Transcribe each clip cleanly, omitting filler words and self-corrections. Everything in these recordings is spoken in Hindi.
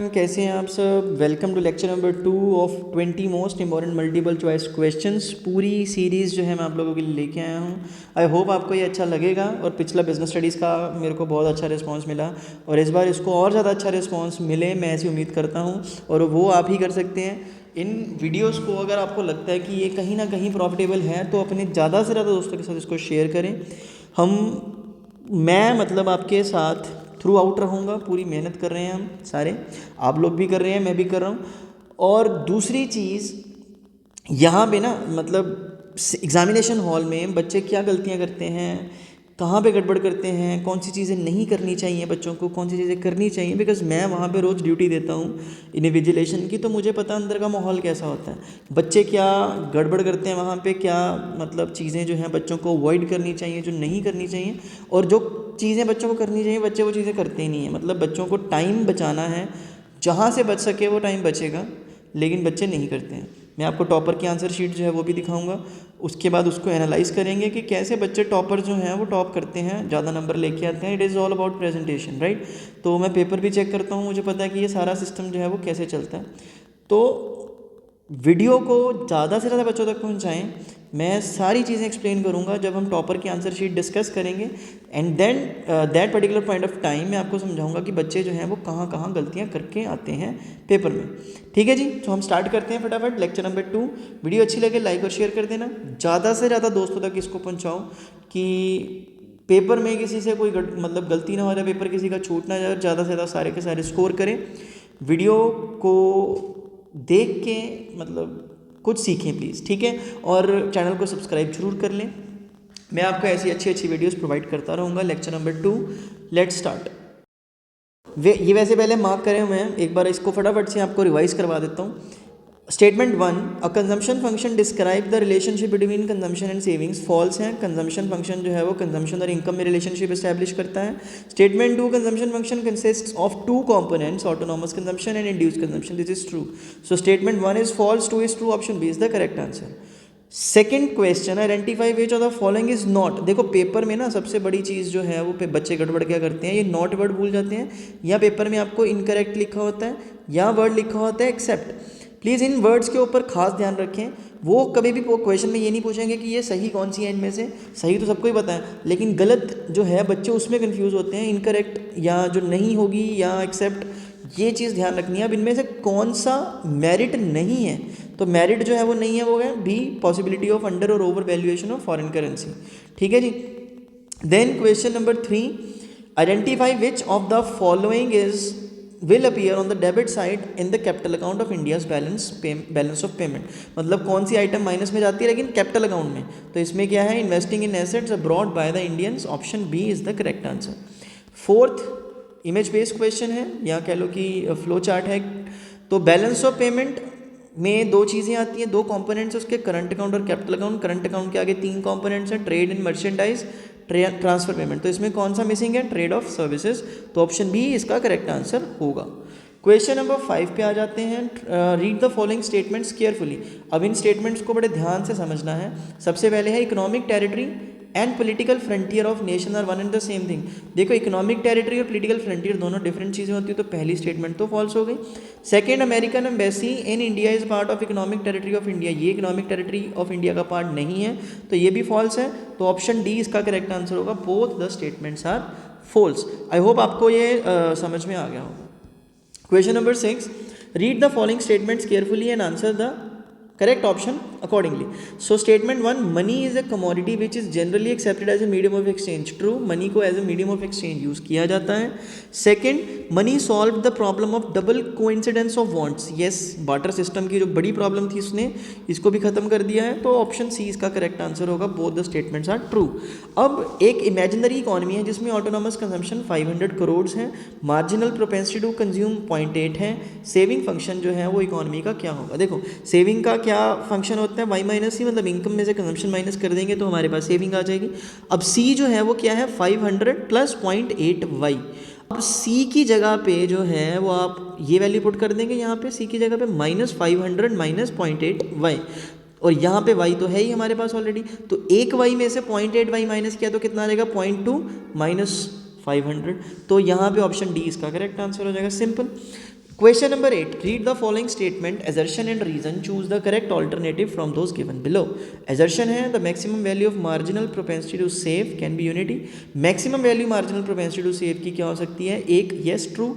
कैसे हैं आप सब। Welcome to lecture number 2 of 20 most important multiple choice questions. पूरी सीरीज़ जो है मैं आप लोगों के लिए लेके आया हूँ। आई होप आपको ये अच्छा लगेगा। और पिछला बिजनेस स्टडीज़ का मेरे को बहुत अच्छा रिस्पांस मिला और इस बार इसको और ज़्यादा अच्छा रिस्पांस मिले, मैं ऐसी उम्मीद करता हूँ। और वो आप ही कर सकते हैं। इन वीडियोस को अगर आपको लगता है कि ये कहीं ना कहीं प्रॉफिटेबल है तो अपने ज़्यादा से ज़्यादा दोस्तों के साथ इसको शेयर करें। मैं मतलब आपके साथ थ्रू आउट रहूँगा। पूरी मेहनत कर रहे हैं हम सारे, आप लोग भी कर रहे हैं, मैं भी कर रहा हूँ। और दूसरी चीज़ यहाँ पे ना मतलब एग्ज़ामिनेशन हॉल में बच्चे क्या गलतियाँ करते हैं, कहाँ पे गड़बड़ करते हैं, कौन सी चीज़ें नहीं करनी चाहिए बच्चों को, कौन सी चीज़ें करनी चाहिए। बिकॉज़ मैं वहाँ पे रोज़ ड्यूटी देता हूँ इन्विजिलेशन की, तो मुझे पता अंदर का माहौल कैसा होता है, बच्चे क्या गड़बड़ करते हैं वहाँ पे, क्या मतलब चीज़ें जो हैं बच्चों को अवॉइड करनी चाहिए, जो नहीं करनी चाहिए। और जो चीज़ें बच्चों को करनी चाहिए बच्चे वो चीज़ें करते ही नहीं हैं। मतलब बच्चों को टाइम बचाना है, जहाँ से बच सके वो टाइम बचेगा, लेकिन बच्चे नहीं करते हैं। मैं आपको टॉपर की आंसर शीट जो है वो भी दिखाऊंगा। उसके बाद उसको एनालाइज करेंगे कि कैसे बच्चे टॉपर जो हैं वो टॉप करते हैं, ज़्यादा नंबर लेके आते हैं। It is all about presentation, right. तो मैं पेपर भी चेक करता हूँ, मुझे पता है कि ये सारा सिस्टम जो है वो कैसे चलता है। तो वीडियो को ज़्यादा से ज़्यादा बच्चों तक पहुँचाएँ। मैं सारी चीज़ें एक्सप्लेन करूँगा जब हम टॉपर की आंसर शीट डिस्कस करेंगे। And then that particular point of time मैं आपको समझाऊंगा कि बच्चे जो हैं वो कहाँ कहाँ गलतियाँ करके आते हैं पेपर में। ठीक है जी, तो हम स्टार्ट करते हैं फटाफट लेक्चर नंबर 2। वीडियो अच्छी लगे लाइक और शेयर कर देना, ज़्यादा से ज़्यादा दोस्तों तक इसको पहुँचाओ कि पेपर में किसी से कोई मतलब गलती ना हो जाए, पेपर किसी का छूट ना जाए, ज़्यादा से ज़्यादा सारे के सारे स्कोर करें। वीडियो को देख के मतलब कुछ सीखें प्लीज़, ठीक है। और चैनल को सब्सक्राइब जरूर कर लें। मैं आपको ऐसी अच्छी अच्छी वीडियोस प्रोवाइड करता रहूँगा। Lecture number 2, let's start. ये वैसे पहले मार्क करे हुए हैं, एक बार इसको फटाफट से आपको रिवाइज करवा देता हूँ। Statement 1, a consumption function describe the relationship between consumption and savings. False है। कंजम्पशन फंक्शन जो है वो कंजम्पशन और इनकम में रिलेशनशिप एस्टैब्लिश करता है। Statement 2, consumption function consists of two components, autonomous consumption and induced consumption. This is true. So statement 1 is false, 2 is true, option B is the correct answer. Second question, identify which of the following is not. देखो पेपर में ना सबसे बड़ी चीज़ जो है वो बच्चे गड़बड़ क्या करते हैं, ये नॉट वर्ड भूल जाते हैं, या पेपर में आपको इनकरेक्ट लिखा होता है या वर्ड लिखा होता है एक्सेप्ट। प्लीज़ इन वर्ड्स के ऊपर खास ध्यान रखें। वो कभी भी क्वेश्चन में ये नहीं पूछेंगे कि ये सही कौन सी है इनमें से। सही तो सबको ही पता है, लेकिन गलत जो है बच्चे उसमें कंफ्यूज होते हैं, इनकरेक्ट या जो नहीं होगी या एक्सेप्ट, ये चीज़ ध्यान रखनी है। अब इनमें से कौन सा मेरिट नहीं है, तो मेरिट जो है वो नहीं है, वो है बी, पॉसिबिलिटी ऑफ अंडर और over valuation of foreign currency. ठीक है जी। Then question number 3, identify which of the following is will appear on the debit side in the capital account of India's balance of payment. मतलब कौन सी आइटम माइनस में जाती है लेकिन कैपिटल अकाउंट में। तो इसमें क्या है, investing in assets abroad by the Indians, option B is the correct answer. Fourth, image based question है या कह लो कि फ्लो चार्ट है। तो बैलेंस ऑफ पेमेंट में दो चीज़ें आती हैं, दो कंपोनेंट्स उसके, करंट अकाउंट और कैपिटल अकाउंट। करंट अकाउंट के आगे तीन कंपोनेंट्स हैं, trade and merchandise, transfer payment. तो इसमें कौन सा मिसिंग है, ट्रेड ऑफ सर्विसेज। तो ऑप्शन बी इसका करेक्ट आंसर होगा। क्वेश्चन नंबर 5 पे आ जाते हैं। Read the following statements carefully. अब इन स्टेटमेंट्स को बड़े ध्यान से समझना है। सबसे पहले है economic territory and political frontier of nation are one and the same thing. देखो इकोनॉमिक टेरिटरी और पॉलिटिकल फ्रंटियर दोनों डिफरेंट चीज़ें होती है, तो पहली स्टेटमेंट तो फॉल्स हो गई। Second, American embassy in India is part of economic territory of India, ये इकोनॉमिक टेरिटरी ऑफ इंडिया का पार्ट नहीं है, तो ये भी फॉल्स है। तो ऑप्शन डी इसका करेक्ट आंसर होगा। Both the statements are false. I hope आपको ये समझ में आ गया होगा। Question number 6, read the following statements carefully and answer the correct option accordingly. So statement 1, money is a commodity which is generally accepted as a medium of exchange. True, money को as a medium of exchange use किया जाता है. Second, money solved the problem of double coincidence of wants. Yes, barter system की जो बड़ी प्रॉब्लम थी उसने इसको भी ख़त्म कर दिया है, तो ऑप्शन सी इसका करेक्ट आंसर होगा। Both the statements are true. अब एक इमेजिनरी इकोनॉमी है जिसमें ऑटोनॉमस कंजम्पशन 500 करोड़ है, मार्जिनल प्रोपेंसिटी टू कंज्यूम 0.8 है। सेविंग फंक्शन जो है वो इकोनॉमी का क्या होगा। देखो सेविंग का क्या फंक्शन होता है, वाई माइनस सी, मतलब इनकम में से कंजम्पशन माइनस कर देंगे तो हमारे पास सेविंग आ जाएगी। अब सी जो है वो क्या है, 500 प्लस 0.8 वाई। अब सी की जगह पे जो है वो आप ये वैल्यू पुट कर देंगे, यहाँ पे सी की जगह पे -500 माइनस 0.8 वाई, और यहाँ पे y तो है ही हमारे पास ऑलरेडी, तो एक y में से 0.8 y माइनस किया तो कितना आ जाएगा, 0.2 माइनस 500। तो यहाँ पे ऑप्शन डी इसका करेक्ट आंसर हो जाएगा। Simple. Question number 8. Read the following statement, assertion and reason. Choose the correct alternative from those given below. Assertion है the maximum value of marginal propensity to save can be unity. Maximum value marginal propensity to save की क्या हो सकती है? एक, yes true.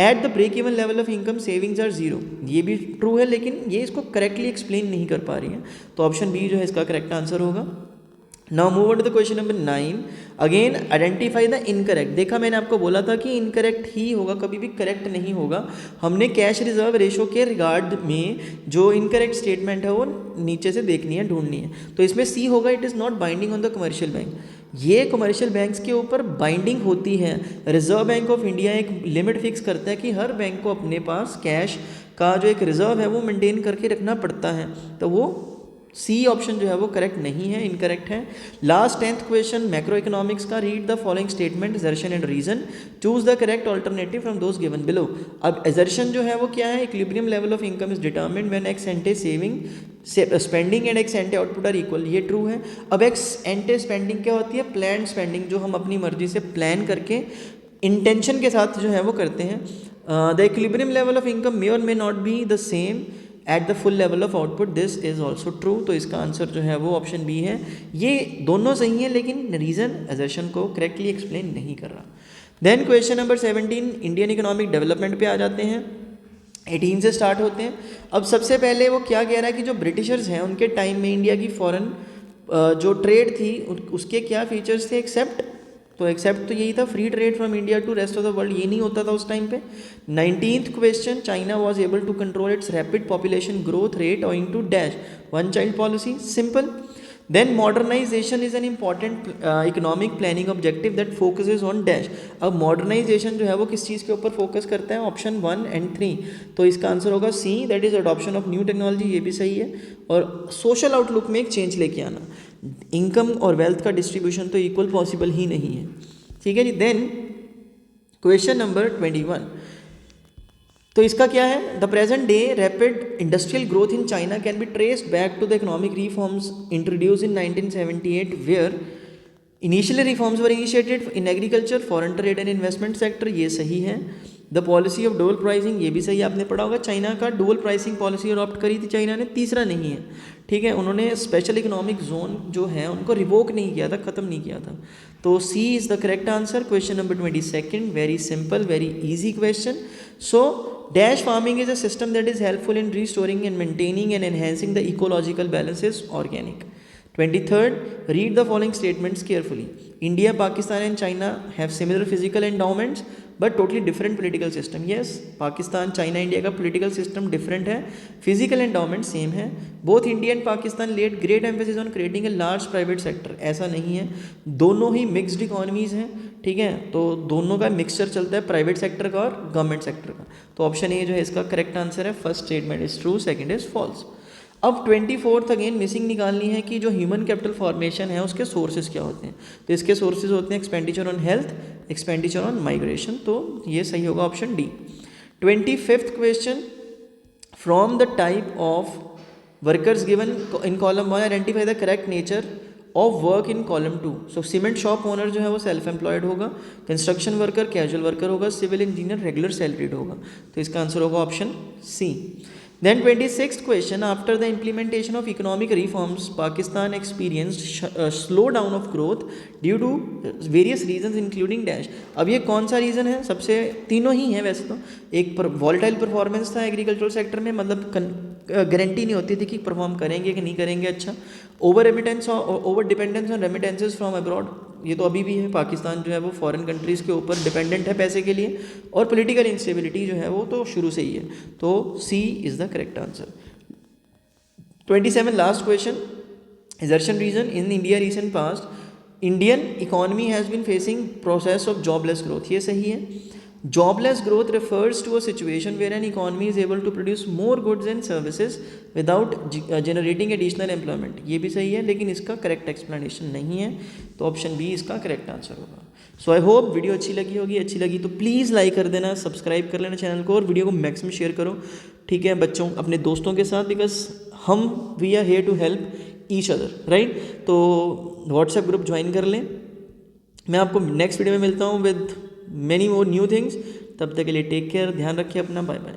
At the break even level of income savings are zero. ये भी ट्रू है, लेकिन ये इसको करेक्टली एक्सप्लेन नहीं कर पा रही है, तो ऑप्शन बी जो है इसका करेक्ट आंसर होगा. Now move on to the question number 9. Again identify the incorrect. देखा मैंने आपको बोला था कि इनकरेक्ट ही होगा, कभी भी करेक्ट नहीं होगा. हमने कैश रिजर्व रेशो के रिगार्ड में जो इनकरेक्ट स्टेटमेंट है वो नीचे से देखनी है, ढूंढनी है. तो इसमें सी होगा, it is not binding on the commercial bank. ये कमर्शियल बैंक्स के ऊपर बाइंडिंग होती है. रिजर्व बैंक ऑफ इंडिया एक लिमिट फिक्स करता है कि हर बैंक को अपने पास कैश का जो एक रिजर्व है वो मेंटेन करके रखना पड़ता है. तो वो सी ऑप्शन जो है वो करेक्ट नहीं है, इनकरेक्ट है. Last 10th question macro economics का. Read the following statement, assertion and reason. Choose the correct alternative from those given below. अब असर्शन जो है वो क्या है? Equilibrium level of income is determined when ex ante saving spending and ex ante output are equal. ये ट्रू है. अब एक्स एंटे स्पेंडिंग क्या होती है? प्लान स्पेंडिंग, जो हम अपनी मर्जी से प्लान करके इंटेंशन के साथ जो है वो करते हैं. The equilibrium level of income may or may not be the same at the full level of output. This is also true. तो इसका आंसर जो है वो ऑप्शन बी है. ये दोनों सही है, लेकिन रीजन असर्शन को करेक्टली एक्सप्लेन नहीं कर रहा. Then question number 17, Indian economic development पे आ जाते हैं. 18 से स्टार्ट होते हैं. अब सबसे पहले वो क्या कह रहा है कि जो ब्रिटिशर्स हैं उनके टाइम में इंडिया की फॉरेन जो ट्रेड थी उसके क्या फीचर्स थे? एक्सेप्ट, तो एक्सेप्ट तो यही था, free trade from India to rest of the world. ये नहीं होता था उस टाइम पे. 19th question, China was able to control its rapid population growth rate owing to dash one child policy. Simple. Then modernisation is an important economic planning objective that focuses on dash. अब मॉडर्नाइजेशन जो है वो किस चीज़ के ऊपर फोकस करता है? Option 1 and 3. तो इसका आंसर होगा C, that is adoption of new technology. ये भी सही है. और सोशल आउटलुक में एक चेंज लेके आना. इनकम और वेल्थ का डिस्ट्रीब्यूशन तो इक्वल पॉसिबल ही नहीं है. ठीक है जी. Then question number 21. तो इसका क्या है? The present day rapid industrial growth in China can be traced back to the economic reforms introduce in 1978 where initially reforms were initiated in agriculture, foreign trade and investment sector. ये सही है. The policy of dual pricing, ये भी सही, आपने पढ़ा होगा. चाइना का डुअल प्राइसिंग पॉलिसी अडॉप्ट करी थी चाइना ने. तीसरा नहीं है. ठीक है. उन्होंने स्पेशल इकोनॉमिक जोन जो है उनको रिवोक नहीं किया था, ख़त्म नहीं किया था. तो C is the correct answer. Question number 22, very simple, very easy question. So dash farming is a system that is helpful in restoring and maintaining and enhancing the ecological balances organic. 23rd, read the following statements carefully. India, Pakistan and China have similar physical endowments but totally different political system. Yes, Pakistan, China, India का political system different है, physical endowment same है. Both India and Pakistan laid great emphasis on creating a large private sector. ऐसा नहीं है, दोनों ही mixed economies हैं. ठीक है. तो दोनों का मिक्सचर चलता है, प्राइवेट सेक्टर का और गवर्नमेंट सेक्टर का. तो ऑप्शन ए जो है इसका करेक्ट आंसर है. First statement is true, second is false. अब 24th अगेन मिसिंग निकालनी है कि जो ह्यूमन कैपिटल फॉर्मेशन है उसके सोर्सेज क्या होते हैं. तो इसके सोर्सेज होते हैं expenditure on health, expenditure on migration. तो ये सही होगा option D. 25th question, from the type of workers given in column 1 identify the correct nature of work in column 2. So cement shop owner जो है वो सेल्फ एम्प्लॉयड होगा, कंस्ट्रक्शन वर्कर कैजुअल वर्कर होगा, सिविल इंजीनियर रेगुलर सैलरीड होगा. तो इसका आंसर होगा option C. Then 26th question, after the implementation of economic reforms, Pakistan experienced a slowdown of growth due to various reasons including dash. अब ये कौन सा रीज़न है? सबसे तीनों ही हैं वैसे तो. एक वॉलेटाइल परफॉर्मेंस था एग्रीकल्चरल सेक्टर में, मतलब गारंटी नहीं होती थी कि परफॉर्म करेंगे कि नहीं करेंगे अच्छा. ओवर रेमिटेंस और over dependence on remittances from abroad, ये तो अभी भी है. पाकिस्तान जो है वो फॉरेन कंट्रीज़ के ऊपर डिपेंडेंट है पैसे के लिए. और पॉलिटिकल इंस्टेबिलिटी जो है वो तो शुरू से ही है. तो C is the correct answer. 27 last question, assertion reason in India recent past Indian economy has been facing process of jobless growth. ये सही है. Jobless growth refers to a situation where an economy is able to produce more goods and services without generating additional employment. ये भी सही है, लेकिन इसका करेक्ट एक्सप्लेनेशन नहीं है. तो ऑप्शन बी इसका करेक्ट आंसर होगा. सो आई होप वीडियो अच्छी लगी होगी. अच्छी लगी तो प्लीज़ लाइक कर देना, सब्सक्राइब कर लेना चैनल को, और वीडियो को मैक्सिमम शेयर करो. ठीक है बच्चों, अपने दोस्तों के साथ, बिकॉज हम we are here to help each other, right. तो व्हाट्सएप ग्रुप ज्वाइन कर लें. मैं आपको नेक्स्ट वीडियो में मिलता हूँ with many more new things. तब तक के लिए टेक केयर, ध्यान रखिए अपना, बाय बाय।